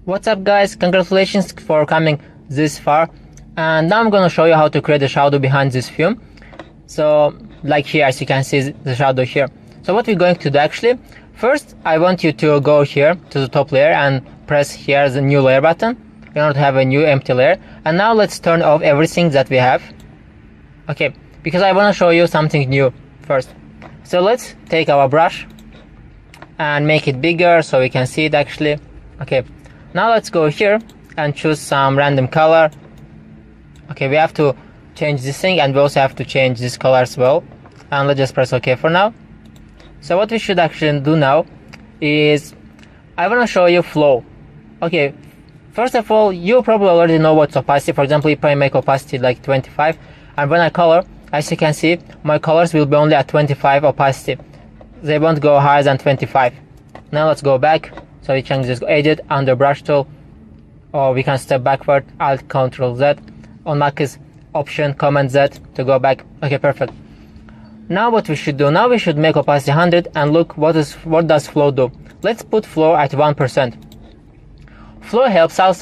What's up guys, congratulations for coming this far, and now I'm gonna show you how to create a shadow behind this film. So like here, as you can see the shadow here. So what we're going to do actually, first I want you to go here to the top layer and press here the new layer button in order to have a new empty layer. And now let's turn off everything that we have, okay, because I want to show you something new first. So let's take our brush and make it bigger so we can see it actually. Okay, now let's go here and choose some random color. Okay, we have to change this thing, and we also have to change this color as well. And let's just press OK for now. So what we should actually do now is I want to show you flow. Okay, first of all, you probably already know what's opacity. For example, if I make opacity like 25, and when I color, as you can see, my colors will be only at 25 opacity. They won't go higher than 25. Now let's go back. So we can just edit under brush tool, or we can step backward, Alt Ctrl Z. On Mac is Option Command Z to go back. Okay, perfect. Now what we should do, now we should make opacity 100 and look what does flow do. Let's put flow at 1%. Flow helps us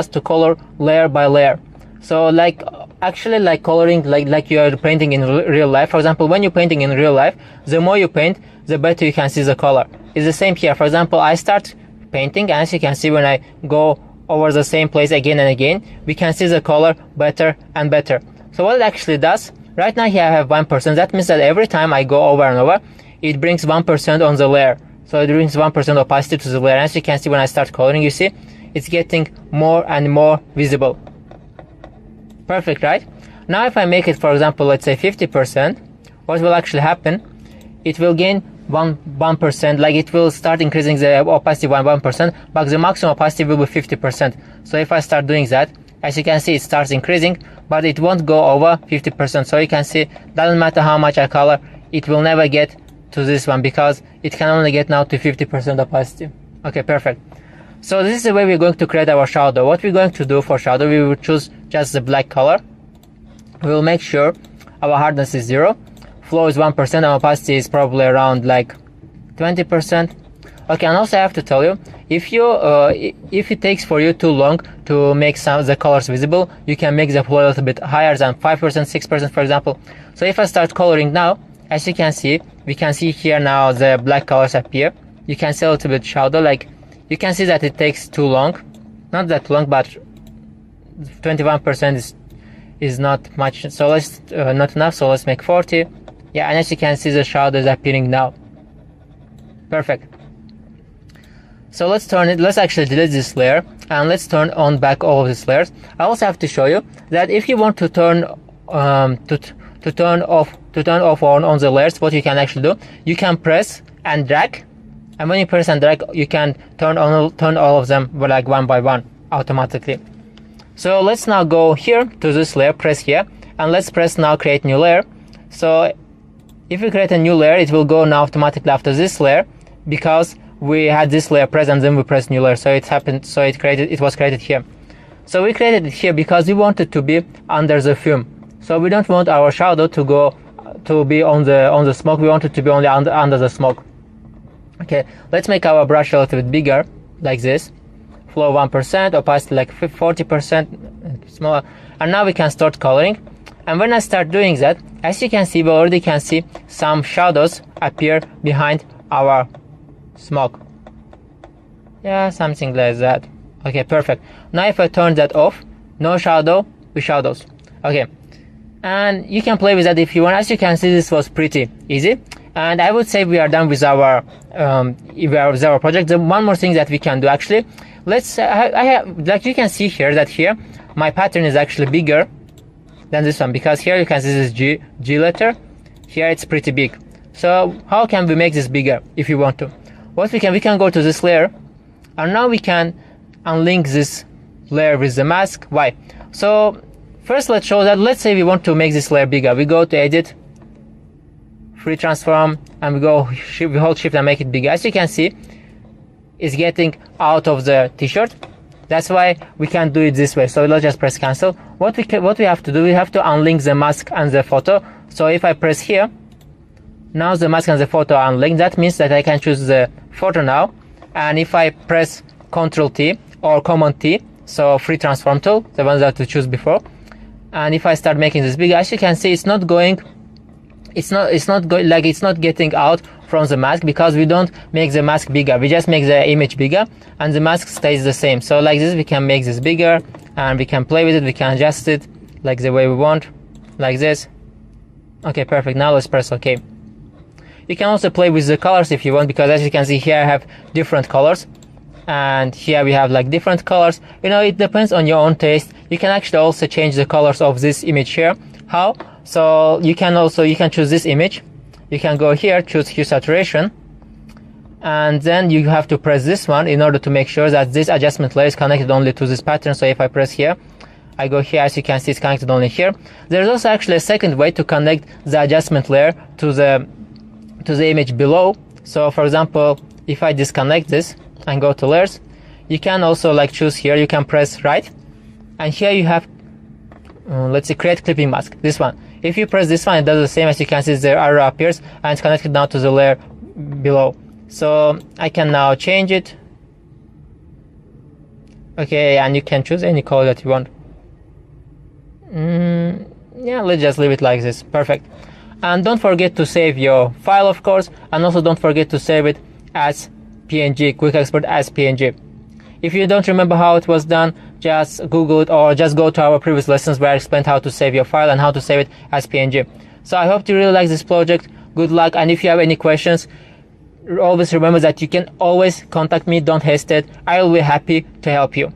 to color layer by layer. So like actually like coloring like you are painting in real life. For example, when you're painting in real life, the more you paint, the better you can see the color. It's the same here. For example, I start painting, and as you can see, when I go over the same place again and again, we can see the color better and better. So what it actually does, right now here I have 1%. That means that every time I go over and over, it brings 1% on the layer. So it brings 1% opacity to the layer. As you can see, when I start coloring, you see it's getting more and more visible. Perfect, right? Now if I make it, for example, let's say 50%, what will actually happen? It will gain 1%, like it will start increasing the opacity by 1%, but the maximum opacity will be 50%. So if I start doing that, as you can see, it starts increasing, but it won't go over 50%. So you can see, doesn't matter how much I color, it will never get to this one, because it can only get now to 50% opacity. Okay, perfect. So this is the way we're going to create our shadow. What we're going to do for shadow, we will choose just the black color. We will make sure our hardness is 0. Flow is 1%, and opacity is probably around like 20%. Okay, and also I have to tell you, if it takes for you too long to make some of the colors visible, you can make the flow a little bit higher than 5%, 6%, for example. So if I start coloring now, as you can see, we can see here now the black colors appear. You can see a little bit shadow, like you can see that it takes too long. Not that long, but 21% is not much. So let's not enough. So let's make 40. Yeah, and as you can see, the shadow is appearing now. Perfect. So let's turn it. Let's actually delete this layer, and let's turn on back all of these layers. I also have to show you that if you want to turn turn off on the layers, what you can actually do, you can press and drag, and when you press and drag, you can turn all of them like one by one automatically. So let's now go here to this layer, press here, and let's press now create new layer. So if we create a new layer, it will go now automatically after this layer, because we had this layer present, then we press new layer. So it happened. So it was created here. So we created it here because we want it to be under the film. So we don't want our shadow to be on the smoke. We want it to be only under the smoke. Okay, let's make our brush a little bit bigger, like this. Flow 1%, opacity like 40%, smaller. And now we can start coloring. And when I start doing that, as you can see, we already can see some shadows appear behind our smoke. Yeah, something like that. Okay, perfect. Now if I turn that off, no shadow with shadows. Okay, and you can play with that if you want. As you can see, this was pretty easy, and I would say we are done with our project. The one more thing that we can do actually, let's I have, like you can see here, that here my pattern is actually bigger than this one, because here you can see this G letter, here it's pretty big. So how can we make this bigger if you want to? What we can go to this layer, and now we can unlink this layer with the mask. Why? So first let's show that, let's say we want to make this layer bigger. We go to edit, free transform, and we hold shift and make it bigger. As you can see, it's getting out of the t-shirt. That's why we can't do it this way. So let's just press cancel. What we have to do, we have to unlink the mask and the photo. So if I press here, now the mask and the photo are unlinked. That means that I can choose the photo now, and if I press Control T or Command T, so free transform tool, the ones that we choose before. And if I start making this bigger, as you can see, it's not getting out from the mask, because we don't make the mask bigger, we just make the image bigger and the mask stays the same. So like this, we can make this bigger and we can play with it, we can adjust it like the way we want, like this. Okay, perfect. Now let's press OK. You can also play with the colors if you want, because as you can see here I have different colors, and here we have like different colors. You know, it depends on your own taste. You can actually also change the colors of this image here. How? So you can choose this image, you can go here, choose hue saturation, and then you have to press this one in order to make sure that this adjustment layer is connected only to this pattern. So if I press here, I go here, as you can see it's connected only here. There's also actually a second way to connect the adjustment layer to the image below. So for example, if I disconnect this and go to layers, you can also like choose here, you can press right, and here you have let's say create clipping mask, this one. If you press this one, it does the same. As you can see, the arrow appears and it's connected now to the layer below. So I can now change it. Okay, and you can choose any color that you want. Yeah, let's just leave it like this. Perfect. And don't forget to save your file, of course, and also don't forget to save it as PNG, quick export as PNG. If you don't remember how it was done, just Google it or just go to our previous lessons where I explained how to save your file and how to save it as PNG. So I hope you really like this project. Good luck, and if you have any questions, always remember that you can always contact me. Don't hesitate. I will be happy to help you.